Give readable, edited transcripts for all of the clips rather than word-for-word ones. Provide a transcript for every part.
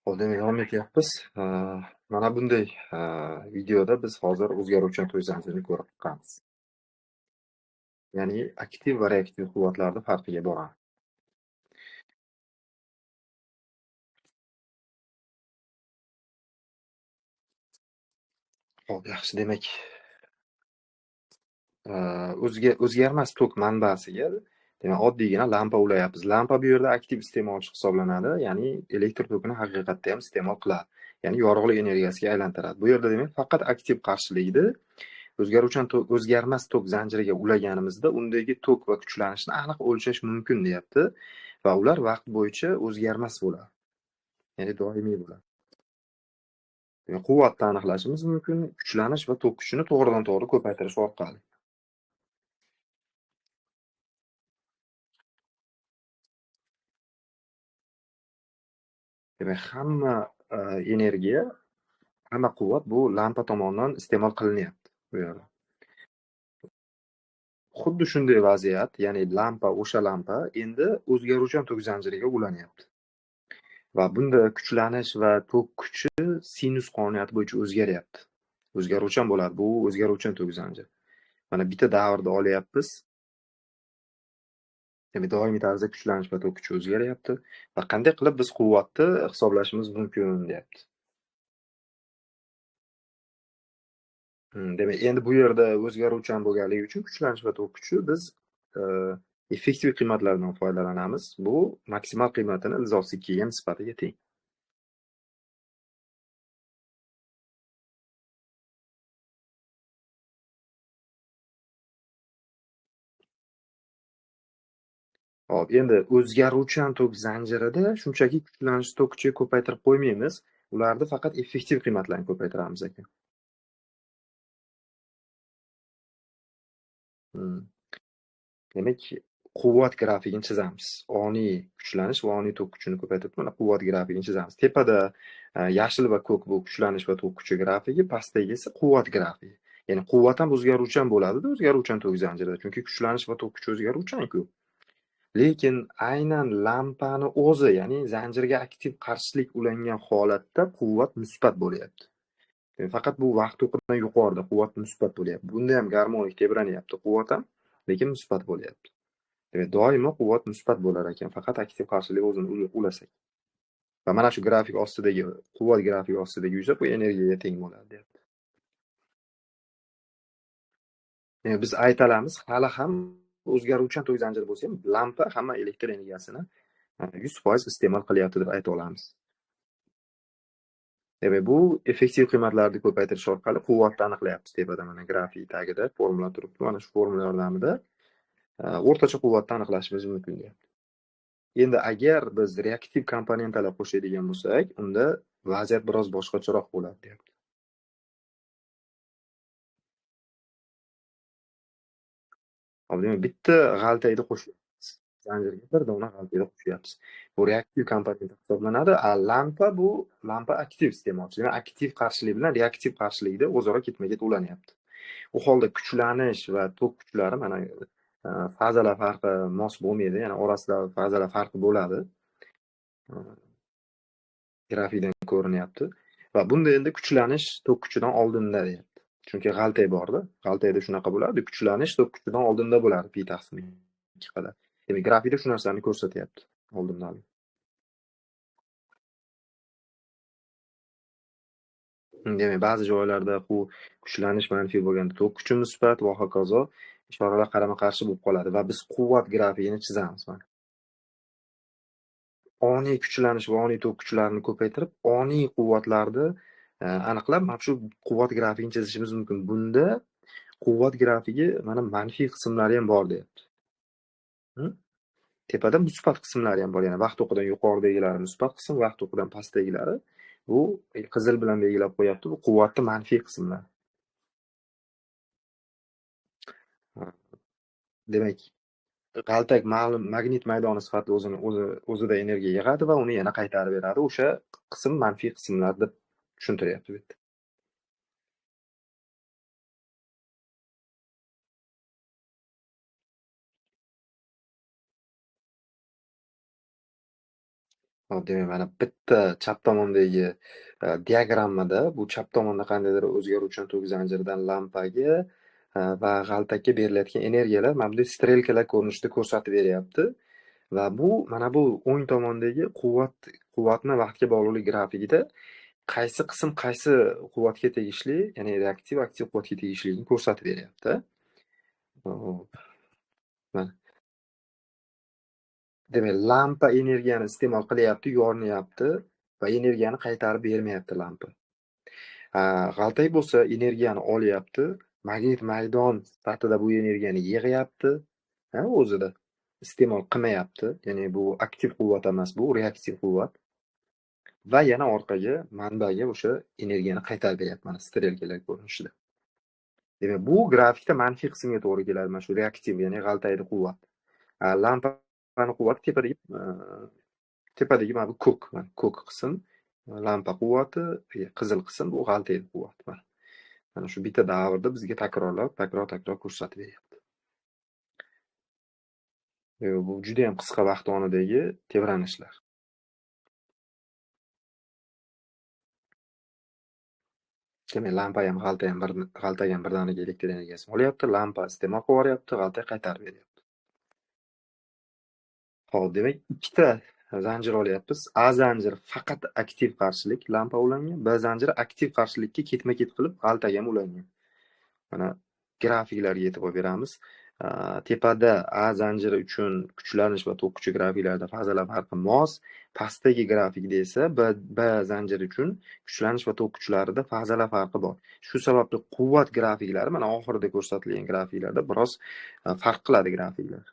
Demak, davom etyapmiz. Mana bunday videoda biz hozir o'zgaruvchan to'y zanjirini ko'rib chiqamiz. Ya'ni aktiv va reaktiv quvvatlarni farqiga boramiz. Hop, yaxshi. Demak, o'zgarmas tok manbasiga demak oddiygina lampa ulayapmiz. Lampa bu yerda aktiv iste'molchi hisoblanadi, ya'ni elektr tokini haqiqatda ham iste'mol qiladi. Ya'ni yorug'lik energiyasiga aylantiradi. Bu yerda demak faqat aktiv qarshilikni o'zgaruvchan tok, o'zgarmas tok zanjiriga ulaganimizda undagi tok va kuchlanishni aniq o'lchash mumkin deyapti va ular vaqt bo'yicha o'zgarmas bo'ladi, ya'ni doimiy bo'ladi. Demak, quvvatni aniqlashimiz mumkin kuchlanish va tok kuchini to'g'ridan to'g'ri ko'paytirish orqali. Demak, hamma energiya, hamma quvvat bu lampa tomonidan iste'mol qilinyapti bu yerda. Xuddi shunday vaziyat, ya'ni o'sha lampa endi o'zgaruvchan tok zanjiriga ulanyapti. Va bunda kuchlanish va tok kuchi sinus qonuniyati bo'yicha o'zgaryapti. O'zgaruvchan bo'ladi. Bu o'zgaruvchan tok zanjiri. Mana bitta davrda olyapmiz. Demak, doimiy tarzda kuchlanish va tok kuchi o'zgaryapti va qanday qilib biz quvvatni hisoblashimiz mumkin deyapti. Demak, endi bu yerda o'zgaruvchan bo'lganligi uchun kuchlanish va tok kuchi biz e, effektiv qiymatlardan foydalanamiz. Bu maksimal qiymatini ilzosi 2 ga nisbatiga teng. Hop, endi o'zgaruvchan tok zanjirida shunchaki kuchlanish tok kuchiga ko'paytirib qo'ymaymiz. Ularni faqat effektiv qiymatlarini ko'paytiramiz ekan. Hmm. Demak, quvvat grafikini chizamiz. Oniy kuchlanish va oniy tok kuchini ko'paytirib, mana quvvat grafikini chizamiz. Tepada yashil va ko'k bu kuchlanish va tok kuchi grafigi, pastdagi esa quvvat grafigi. Ya'ni quvvat ham o'zgaruvchan bo'ladi-da, o'zgaruvchan tok zanjirida. Chunki kuchlanish va tok kuchi o'zgaruvchan-ku. Lekin aynan lampani o'zi, ya'ni zanjirga aktiv qarshilik ulangan holatda quvvat musbat bo'lyapti. Faqat bu vaqt to'qidan yuqorida quvvat musbat bo'lyapti. Bunda ham garmonik tebranyapti quvvat ham, lekin musbat bo'lyapti. Demak, doimo quvvat musbat bo'lar ekan, faqat aktiv qarshilik o'zini ulasak. Va mana shu grafik ostidagi quvvat grafiki ostidagi yuza bu energiyaga teng bo'ladi deyapti. Biz aytalamiz, hali ham o'zgaruvchan tok zanjiri bo'lsa ham, lampa hamma elektr energiyasini 100% iste'mol qilyapti deb ayta olamiz. Demak, bu effektiv qiymatlarni ko'paytirish orqali quvvatni aniqlayapmiz. Tepada mana grafik tagida formula turibdi. Mana shu formula yordamida o'rtacha quvvatni aniqlashimiz mumkin deyapti. Endi agar biz reaktiv komponentlar qo'shadigan bo'lsak, unda vaziyat biroz boshqacharoq bo'ladi deyapti. Hop, demak, bitta g'altayni qo'shyapmiz. Zanjirga bir dona g'altayni qo'shyapmiz. Bu reaktiv komponent hisoblanadi. Lampa aktiv iste'molchi. Demak, aktiv qarshilik bilan reaktiv qarshilikda o'zaro ketma-ket ulanyapti. U holda kuchlanish va tok kuchlari mana fazalar farqi mos bo'lmaydi, ya'ni orasida fazalar farqi bo'ladi. Grafikdan ko'rinyapti va bunda endi kuchlanish tok kuchidan oldinda deyapti. Chunki g'altay borda. G'altayda shunaqa bo'ladi. Kuchlanish tok kuchidan oldinda bo'ladi pi taqsim 2 qadar. Demak, grafikda shu narsani ko'rsatyapti oldindan. Demak, ba'zi joylarda bu kuchlanish manfiy bo'lganda tok kuchi musbat va hokazo ishoralar qarama-qarshi bo'lib qoladi va biz quvvat grafikini chizamiz mana. Oniy kuchlanish va oniy tok kuchlarini ko'paytirib, oniy quvvatlarni aniqlab, mana shu quvvat grafikini chizishimiz mumkin. Bunda quvvat grafigi mana manfiy qismlari ham bor deyapti. Tepada musbat qismlari ham bor. Ya'ni vaqt o'qidan yuqoridagilari musbat qism, vaqt o'qidan pastdagilari bu qizil bilan belgilab qo'yapti. Bu quvvatni manfiy qismlar. Demak, qaltak ma'lum magnit maydoni sifatida o'zida energiya yig'adi va uni yana qaytarib beradi. O'sha qism manfiy qismlar deb tushuntiryapti bu yerda. Hop, demak, mana bitta chap tomondagi diagrammada bu chap tomonda qandaydir o'zgaruvchan tok zanjiridan lampaga va g'altakka berilayotgan energiyalar mana bunday strelkalar ko'rinishida ko'rsatib beryapti. Va bu mana bu o'ng tomondagi quvvatni vaqtga bog'liqlik grafikida qaysi qism qaysi quvvatga tegishli, ya'ni reaktiv, aktiv quvvatga tegishliligini ko'rsatib beryapti. Hop, mana. Demak, lampa energiyani iste'mol qilyapti, yoninyapti va energiyani qaytarib bermayapti lampa. G'altak bo'lsa energiyani olyapti, magnit maydon sifatida bu energiyani yig'yapti, o'zida iste'mol qilmayapti. Ya'ni bu aktiv quvvat emas, bu reaktiv quvvat. Va yana orqaga manbaga o'sha energiyani qaytarib beryapti mana strelkalar ko'rinishida. Demak, bu grafikda manfiy qismga to'g'ri keladi, mana shu reaktiv, ya'ni g'altaydi quvvat. Lampani quvvati tepadagi mana bu ko'k qism lampa quvvati, qizil qism bu g'altaydi quvvat. Mana shu bitta davrda bizga takror ko'rsatib beryapti. Bu juda ham qisqa vaqt onidagi tebranishlar. Demak, lampa ham g'altak ham birdaniga elektr energiyasini olyapti, lampa iste'mol qilib yuboryapti, g'altak qaytarib beryapti. Hop, demak, ikkita zanjir olyapmiz. A zanjiri faqat aktiv qarshilik, lampa ulangan. B zanjiri aktiv qarshilikka ketma-ket qilib g'altak ham ulangan. Mana grafiklarga e'tibor beramiz. Tepada A zanjiri uchun kuchlanish va tok kuchi grafiklarida fazalar farqi mos. Pastdagi grafikda esa B zanjiri uchun kuchlanish va tok kuchlarida fazalar farqi bor. Shu sababli quvvat grafiklari mana oxirida ko'rsatilgan grafiklarda biroz farq qiladi grafiklar.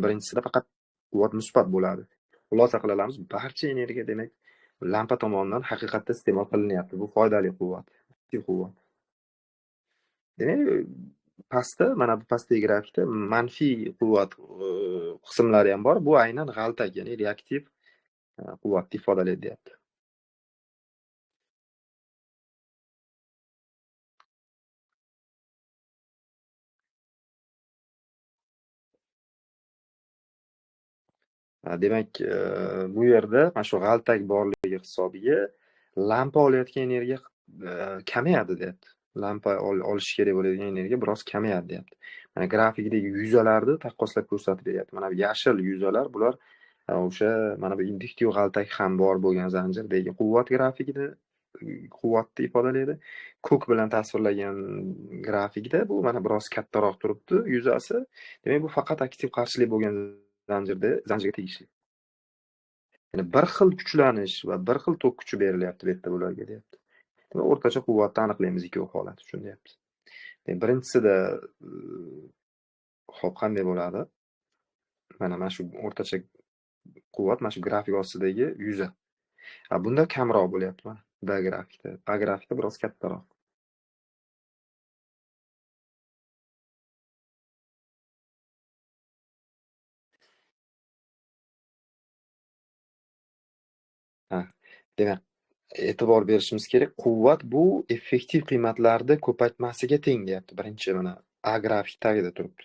Birinchisida faqat quvvat musbat bo'ladi. Xulosa qila olamiz, barcha energiya demak lampa tomonidan haqiqatda iste'mol qilinyapti. Bu foydali quvvat, aktiv quvvat. Demak, pastda, mana bu pastdagi grafikda manfiy quvvat qismlari ham bor. Bu aynan g'altak, ya'ni reaktiv quvvatni ifodalayapti. Demak, bu yerda mana shu g'altak borligi hisobiga lampa olayotgan energiya kamayadi deyapti. Lampa olishi kerak bo'ladigan energiya biroz kamayadi deyapti. Mana grafikdagi yuzalarni taqqoslab ko'rsatib beryapti. Mana bu yashil yuzalar bular o'sha mana bu induktiv g'altak ham bor bo'lgan zanjirdagi quvvat grafikida quvvatni ifodalaydi. Ko'k bilan tasvirlagan grafikda bu mana biroz kattaroq turibdi yuzasi. Demak, bu faqat aktiv qarshilik bo'lgan zanjirga tegishli. Ya'ni bir xil kuchlanish va bir xil tok kuchi berilyapti bu yerda bularga deyapti. Demak, o'rtacha quvvatni aniqlaymiz ikkovi holat uchun deyapti. Birinchisida hop, qanday bo'ladi? Mana shu o'rtacha quvvat mana shu grafik ostidagi yuza. Bunda kamroq bo'lyapti mana B grafikda. A grafikda biroz kattaroq. Demak, e'tibor berishimiz kerak, quvvat bu effektiv qiymatlarni ko'paytmasiga teng deyapti. Birinchi mana A grafik tagida turibdi.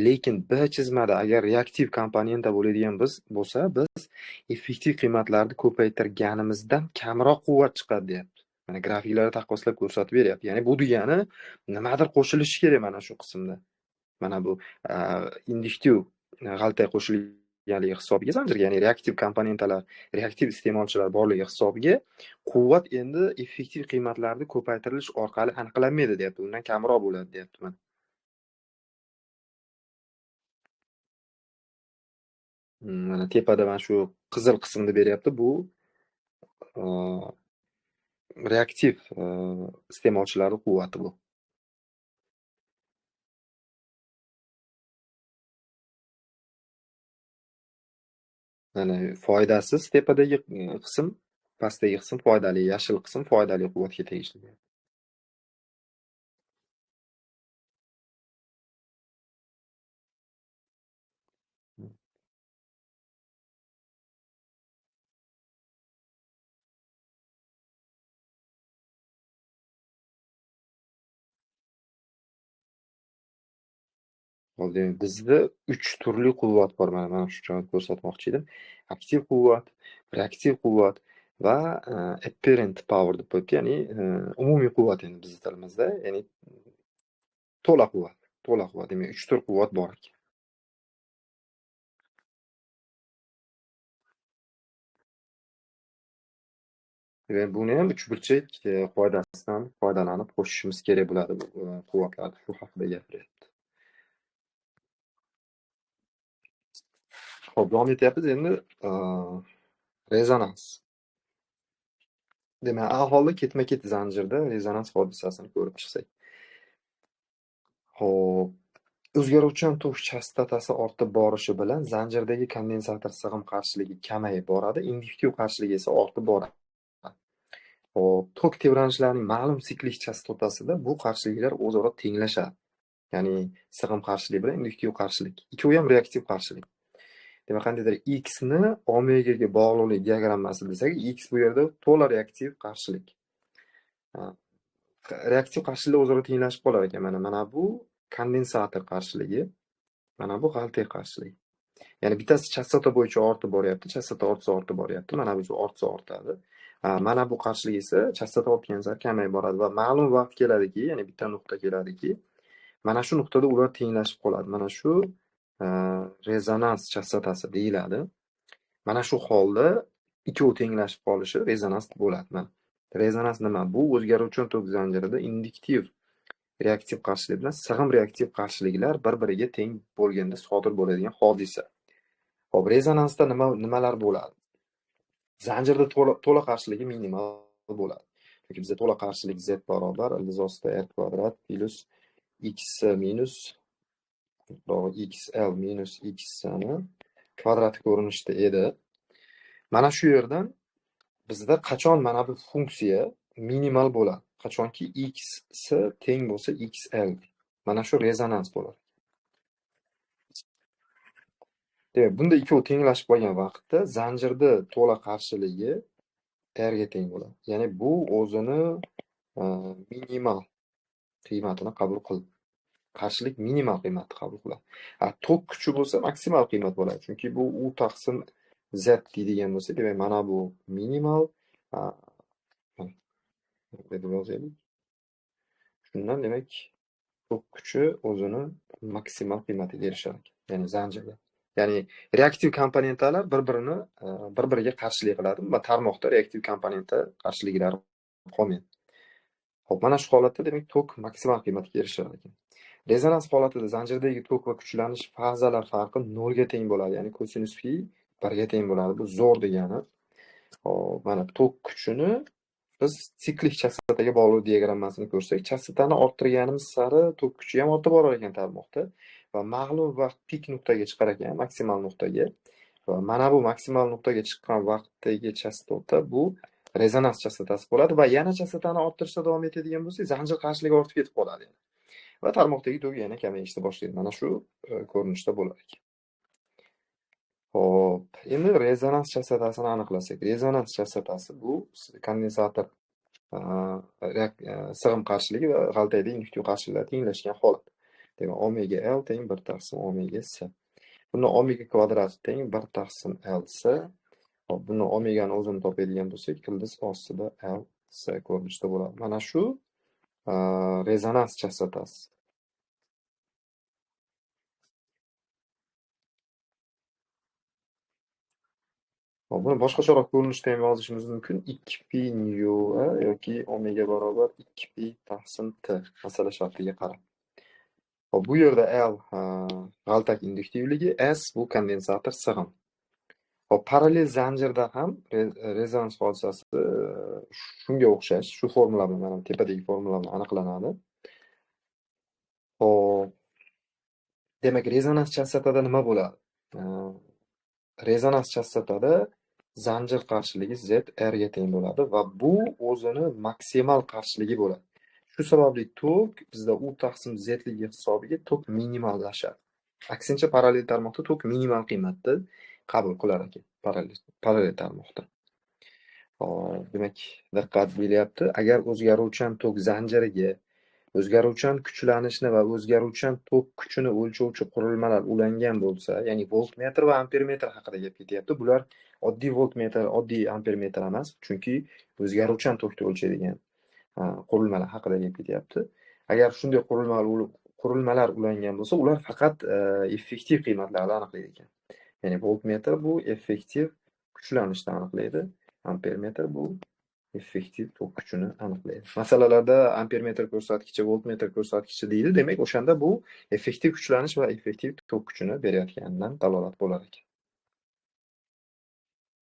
Lekin B chizmada agar reaktiv komponenta bo'ladigan bo'lsa, biz effektiv qiymatlarni ko'paytirganimizdan kamroq quvvat chiqadi deyapti. Mana grafiklarda taqqoslab ko'rsatib beryapti. Ya'ni bu degani nimadir qo'shilishi kerak mana shu qismda. Mana bu induktiv g'altak qo'shilganligi hisobiga zanjirga, ya'ni reaktiv komponentalar, reaktiv iste'molchilar borligi hisobiga quvvat endi effektiv qiymatlarni ko'paytirilish orqali aniqlanmaydi deyapti. Undan kamroq bo'ladi deyapti mana. Mana tepada mana shu qizil qismni beryapti. Bu reaktiv iste'molchilarning quvvati bu. Mana foydasiz tepadagi qism, pastdagi qism foydali, yashil qism foydali quvvatga tegishli. Hop, demak, bizda 3 turli quvvat bor. Mana shu joyda ko'rsatmoqchi edim. Aktiv quvvat, reaktiv quvvat va apparent power deb qo'yibdi. Ya'ni umumiy quvvat endi bizning tilimizda. Ya'ni to'la quvvat, to'la quvvat. Demak, 3 tur quvvat bor ekan. Buni ham uchburchak qoidasidan foydalanib qo'shishimiz kerak bo'ladi bu quvvatlarni. Shu haqida gapiryapti. Hop, davom etyapmiz endi rezonans. Demak, aholi ketma-ket zanjirda rezonans hodisasini ko'rib chiqsak. Hop, o'zgaruvchan tok chastotasi ortib borishi bilan zanjirdagi kondensator sig'im qarshiligi kamayib boradi, induktiv qarshiligi esa ortib boradi. Hop, tok tebranishlarining ma'lum siklik chastotasida bu qarshiliklar o'zaro tenglashadi. Ya'ni sig'im qarshilik bilan induktiv qarshilik. Ikkovi ham reaktiv qarshilik. Demak, qandaydir x ni omegaga bog'liqlik diagrammasi desak, x bu yerda to'la reaktiv qarshilik. Reaktiv qarshilik o'zaro tenglashib qolar ekan. Mana bu kondensator qarshiligi, mana bu g'altek qarshiligi. Ya'ni bittasi chastota bo'yicha ortib boryapti, chastota ortsa ortib boryapti, mana bu ortsa ortadi. Mana bu qarshilik esa chastota ortgan sari kamayib boradi va ma'lum vaqt keladiki, ya'ni bitta nuqta keladiki, mana shu nuqtada ular tenglashib qoladi. Mana shu rezonans chastotasi deyiladi. Mana shu holda ikkovi tenglashib qolishi rezonans bo'ladi. Mana rezonans nima? Bu o'zgaruvchan tok zanjirida induktiv reaktiv qarshilik bilan sig'im reaktiv qarshiliklar bir-biriga teng bo'lganda sodir bo'ladigan hodisa. Hop, rezonansda nimalar bo'ladi? Zanjirda to'la qarshiligi minimal bo'ladi. Chunki bizda to'la qarshilik z barobar ildiz r kvadrat plus x minus xl minus x ni kvadrat ko'rinishda edi. Mana shu yerdan bizda qachon mana bu funksiya minimal bo'ladi? Qachonki x teng bo'lsa xl. Mana shu rezonans bo'ladi. Demak, bunda ikkovi tenglashib qolgan vaqtda zanjirda to'la qarshiligi r ga teng bo'ladi. Ya'ni bu o'zini minimal qiymatini qabul qiladi. Qarshilik minimal qiymatni qabul qiladi. Tok kuchi bo'lsa maksimal qiymat bo'ladi. Chunki bu u taqsim z deydigan bo'lsa, demak, mana bu minimal deb yozaylik. Shundan demak, tok kuchi o'zini maksimal qiymatiga erishadi. Ya'ni zanjirda. Ya'ni reaktiv komponentlar bir-biriga qarshilik qiladi va tarmoqda reaktiv komponenta qarshiliklari qolmaydi. Xo'p, mana shu holatda demak tok maksimal qiymatga erishar ekan. Rezonans holatida zanjirdagi tok va kuchlanish fazalar farqi 0 ga teng bo'ladi. Ya'ni kosinus phi 1 ga teng bo'ladi. Bu zo'r degani. Hop, mana tok kuchini biz siklik chastotaga bog'liq diagrammasini ko'rsak, chastotani orttirganimiz sari tok kuchi ham ortib borar ekan tarmoqda va ma'lum vaqt pik nuqtaga chiqar ekan, maksimal nuqtaga. Va mana bu maksimal nuqtaga chiqqan vaqtdagi chastota bu rezonans chastotasi bo'ladi va yana chastotani orttirishda davom etadigan bo'lsak, zanjir qarshiligi ortib ketib qoladi. Va tarmoqdagi tok yana kamayishni boshlaydi. Mana shu ko'rinishda bo'lar ekan. Hop, endi rezonans chastotasini aniqlasak. Rezonans chastotasi bu kondensator sig'im qarshiligi va g'altayda induktiv qarshiliklar tenglashgan holat. Demak, omega L teng 1 taqsim omega S. Buni omega kvadrati teng 1 taqsim L S. Hop, buni omegani o'zini topadigan bo'lsak, ildiz ostida L S ko'rinishda bo'ladi. Mana shu rezonans chastotasi. Hop, buni boshqacharoq ko'rinishda ham yozishimiz mumkin. 2pi nu yoki omega barobar 2pi taqsim t masala shartiga qarab. Hop, bu yerda L g'altak induktivligi, S bu kondensator sig'im. Hop, parallel zanjirda ham rezonans hodisasi shunga o'xshash, shu formula bilan, mana tepadagi formula bilan aniqlanadi. Hop, demak, rezonans chastotada nima bo'ladi? Rezonans chastotada zanjir qarshiligi z r ga teng bo'ladi va bu o'zini maksimal qarshiligi bo'ladi. Shu sababli tok bizda u taqsim zligi hisobiga tok minimallashadi. Aksincha parallel tarmoqda tok minimal qiymatni qabul qilar ekan, parallel tarmoqda. Demak, diqqat berilyapti. Agar o'zgaruvchan tok zanjiriga o'zgaruvchan kuchlanishni va o'zgaruvchan tok kuchini o'lchovchi qurilmalar ulangan bo'lsa, ya'ni voltmetr va ampermetr haqida gap ketyapti. Bular oddiy voltmetr, oddiy ampermetr emas, chunki o'zgaruvchan tokni o'lchaydigan qurilmalar haqida gap ketyapti. Agar shunday qurilmalar ulangan bo'lsa, ular faqat effektiv qiymatlarni aniqlaydi ekan. Ya'ni voltmetr bu effektiv kuchlanishni aniqlaydi, ampermetr bu effektiv tok kuchini aniqlaydi. Masalalarda ampermetr ko'rsatkichi, voltmetr ko'rsatkichi deydi. Demak, o'shanda bu effektiv kuchlanish va effektiv tok kuchini berayotganidan dalolat bo'lar ekan.